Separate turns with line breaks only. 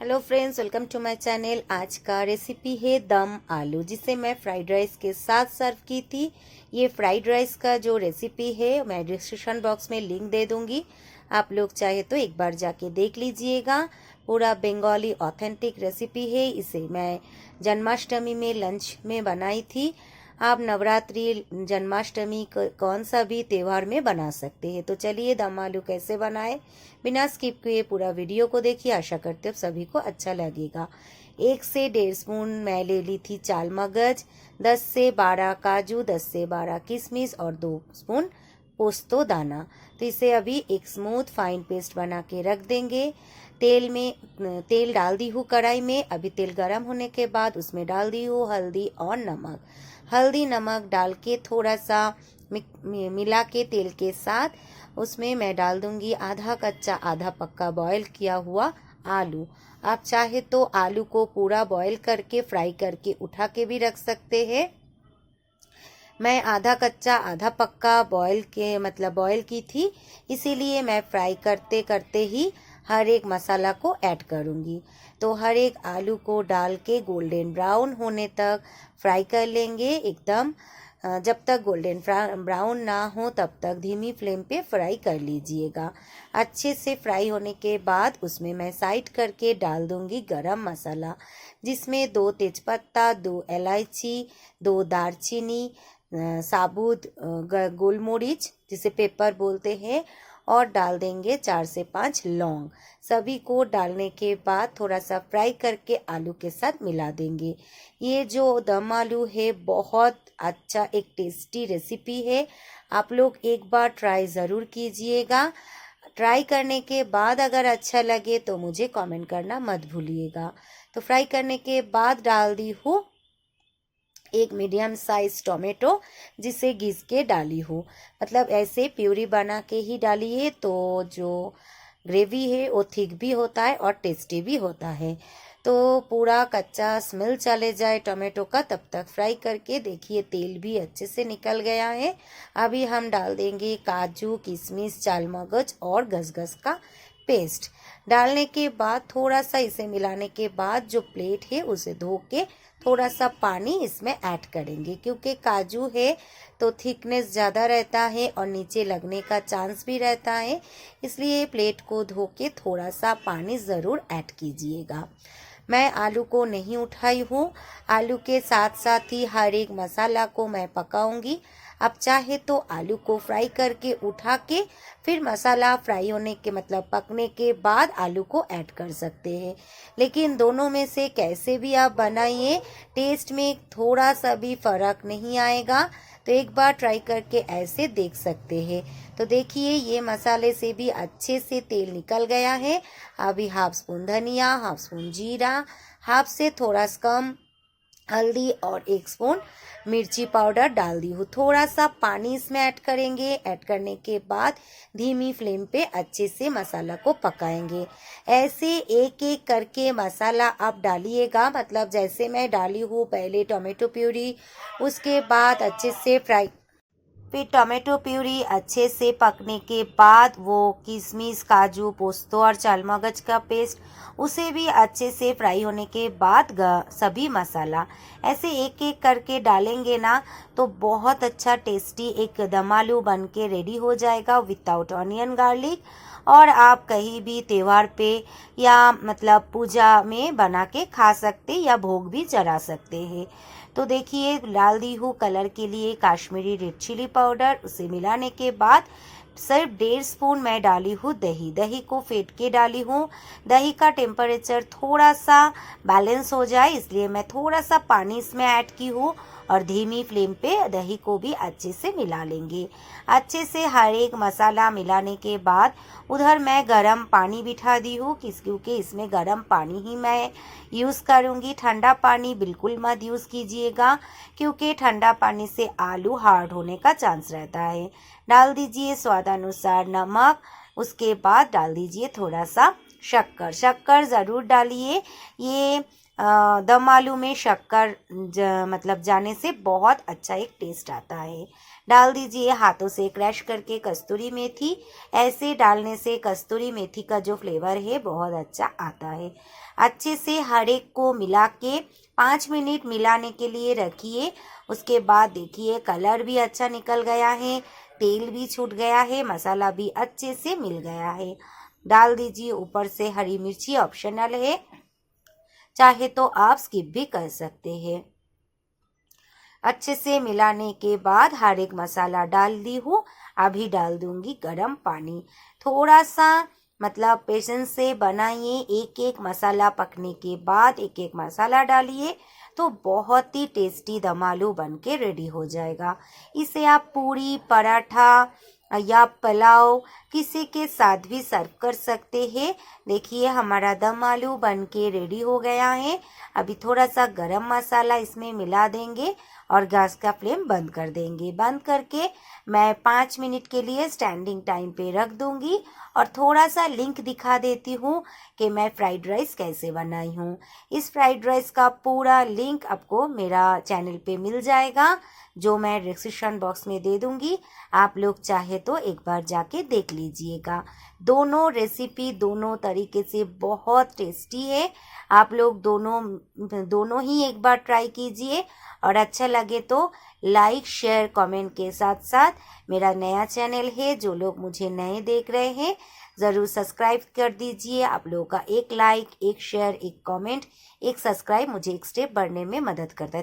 Hello friends, welcome to my channel. आज का recipe है दम आलू, जिसे मैं फ्राइड राइस के साथ सर्व की थी। ये फ्राइड राइस का जो रेसिपी है मैं डिस्क्रिप्शन बॉक्स में लिंक दे दूंगी। आप लोग चाहे तो एक बार जाके देख लीजिएगा। पूरा बंगाली ऑथेंटिक रेसिपी है। इसे मैं जन्माष्टमी में लंच में बनाई थी। आप नवरात्रि, जन्माष्टमी, कौन सा भी त्यौहार में बना सकते हैं। तो चलिए दम आलू कैसे बनाए, बिना स्किप किए पूरा वीडियो को देखिए। आशा करते हो सभी को अच्छा लगेगा। 1 से 1.5 स्पून मैं ले ली थी चाल मगज, 10 से 12 काजू, 10 से 12 किशमिश और 2 स्पून पोस्तो दाना। तो इसे अभी एक स्मूथ फाइन पेस्ट बना के रख देंगे। तेल डाल दी हूँ कढ़ाई में। अभी तेल गर्म होने के बाद उसमें डाल दी हूँ हल्दी और नमक। हल्दी नमक डाल के थोड़ा सा मिला के तेल के साथ उसमें मैं डाल दूंगी आधा कच्चा आधा पक्का बॉईल किया हुआ आलू। आप चाहे तो आलू को पूरा बॉईल करके फ्राई करके उठा के भी रख सकते हैं। मैं आधा कच्चा आधा पक्का बॉईल की थी, इसीलिए मैं फ्राई करते करते ही हर एक मसाला को ऐड करूँगी। तो हर एक आलू को डाल के गोल्डन ब्राउन होने तक फ्राई कर लेंगे एकदम। जब तक गोल्डन ब्राउन ना हो तब तक धीमी फ्लेम पे फ्राई कर लीजिएगा। अच्छे से फ्राई होने के बाद उसमें मैं साइड करके डाल दूंगी गरम मसाला, जिसमें 2 तेजपत्ता, 2 इलायची, 2 दालचीनी, साबुत गोलमरीच जिसे पेपर बोलते हैं, और डाल देंगे 4 से 5 लौंग। सभी को डालने के बाद थोड़ा सा फ्राई करके आलू के साथ मिला देंगे। ये जो दम आलू है बहुत अच्छा एक टेस्टी रेसिपी है। आप लोग एक बार ट्राई ज़रूर कीजिएगा। ट्राई करने के बाद अगर अच्छा लगे तो मुझे कमेंट करना मत भूलिएगा। तो फ्राई करने के बाद डाल दी हूँ एक मीडियम साइज टोमेटो, जिसे घिस के डाली हूँ। मतलब ऐसे प्यूरी बना के ही डालिए तो जो ग्रेवी है वो थिक भी होता है और टेस्टी भी होता है। तो पूरा कच्चा स्मेल चले जाए टोमेटो का तब तक फ्राई करके देखिए तेल भी अच्छे से निकल गया है। अभी हम डाल देंगे काजू, किशमिश, चालमगज और गसगस का पेस्ट। डालने के बाद थोड़ा सा इसे मिलाने के बाद जो प्लेट है उसे धो के थोड़ा सा पानी इसमें ऐड करेंगे, क्योंकि काजू है तो थिकनेस ज़्यादा रहता है और नीचे लगने का चांस भी रहता है। इसलिए प्लेट को धो के थोड़ा सा पानी ज़रूर ऐड कीजिएगा। मैं आलू को नहीं उठाई हूँ। आलू के साथ साथ ही हर एक मसाला को मैं पकाऊंगी। आप चाहे तो आलू को फ्राई करके उठा के फिर मसाला फ्राई होने के पकने के बाद आलू को ऐड कर सकते हैं। लेकिन दोनों में से कैसे भी आप बनाइए, टेस्ट में थोड़ा सा भी फर्क नहीं आएगा। तो एक बार ट्राई करके ऐसे देख सकते हैं। तो देखिए ये मसाले से भी अच्छे से तेल निकल गया है। अभी हाफ स्पून धनिया, हाफ स्पून जीरा, हाफ से थोड़ा कम हल्दी और 1 स्पून मिर्ची पाउडर डाल दी हूँ। थोड़ा सा पानी इसमें ऐड करेंगे। ऐड करने के बाद धीमी फ्लेम पे अच्छे से मसाला को पकाएंगे। ऐसे एक एक करके मसाला आप डालिएगा। जैसे मैं डाली हूँ पहले टोमेटो प्यूरी, उसके बाद अच्छे से फ्राई, फिर टोमेटो प्यूरी अच्छे से पकने के बाद वो किशमिश, काजू, पोस्तो और चालमगज का पेस्ट, उसे भी अच्छे से फ्राई होने के बाद सभी मसाला ऐसे एक एक करके डालेंगे ना, तो बहुत अच्छा टेस्टी एक दम आलू बन के रेडी हो जाएगा विदाउट ऑनियन गार्लिक। और आप कहीं भी त्यौहार पे या पूजा में बना के खा सकते या भोग भी चढ़ा सकते हैं। तो देखिए डाल दी हूँ कलर के लिए काश्मीरी रेड चिली पाउडर। उसे मिलाने के बाद सिर्फ 1.5 स्पून मैं डाली हूँ दही को फेंट के डाली हूँ। दही का टेम्परेचर थोड़ा सा बैलेंस हो जाए इसलिए मैं थोड़ा सा पानी इसमें ऐड की हूँ, और धीमी फ्लेम पे दही को भी अच्छे से मिला लेंगे। अच्छे से हर एक मसाला मिलाने के बाद उधर मैं गरम पानी बिठा दी हूँ, क्योंकि इसमें गरम पानी ही मैं यूज़ करूँगी। ठंडा पानी बिल्कुल मत यूज़ कीजिएगा, क्योंकि ठंडा पानी से आलू हार्ड होने का चांस रहता है। डाल दीजिए स्वादानुसार नमक। उसके बाद डाल दीजिए थोड़ा सा शक्कर ज़रूर डालिए। ये दम आलू में शक्कर जाने से बहुत अच्छा एक टेस्ट आता है। डाल दीजिए हाथों से क्रश करके कस्तूरी मेथी। ऐसे डालने से कस्तूरी मेथी का जो फ्लेवर है बहुत अच्छा आता है। अच्छे से हर एक को मिला के 5 मिनट मिलाने के लिए रखिए। उसके बाद देखिए कलर भी अच्छा निकल गया है, तेल भी छूट गया है, मसाला भी अच्छे से मिल गया है। डाल दीजिए ऊपर से हरी मिर्ची, ऑप्शनल है, चाहे तो आप स्किप भी कर सकते हैं। अच्छे से मिलाने के बाद हर एक मसाला डाल दी हूँ। अभी डाल दूंगी गरम पानी। थोड़ा सा मतलब पेशेंस से बनाइए। एक एक मसाला पकने के बाद एक एक मसाला डालिए तो बहुत ही टेस्टी दम आलू बन के रेडी हो जाएगा। इसे आप पूरी, पराठा या पुलाव किसी के साथ भी सर्व कर सकते हैं। देखिए हमारा दम आलू बन के रेडी हो गया है। अभी थोड़ा सा गरम मसाला इसमें मिला देंगे और गैस का फ्लेम बंद कर देंगे। बंद करके मैं 5 मिनट के लिए स्टैंडिंग टाइम पे रख दूंगी और थोड़ा सा लिंक दिखा देती हूँ कि मैं फ्राइड राइस कैसे बनाई हूँ। इस फ्राइड राइस का पूरा लिंक आपको मेरा चैनल पे मिल जाएगा, जो मैं डिस्क्रिप्शन बॉक्स में दे दूंगी। आप लोग चाहे तो एक बार जाके देख लीजिएगा। दोनों रेसिपी दोनों तरीके से बहुत टेस्टी है। आप लोग दोनों ही एक बार ट्राई कीजिए और अच्छा लगे तो लाइक, शेयर, कमेंट के साथ साथ मेरा नया चैनल है, जो लोग मुझे नए देख रहे हैं ज़रूर सब्सक्राइब कर दीजिए। आप लोगों का एक लाइक, एक शेयर, एक कमेंट, एक सब्सक्राइब मुझे एक स्टेप बढ़ने में मदद करता है।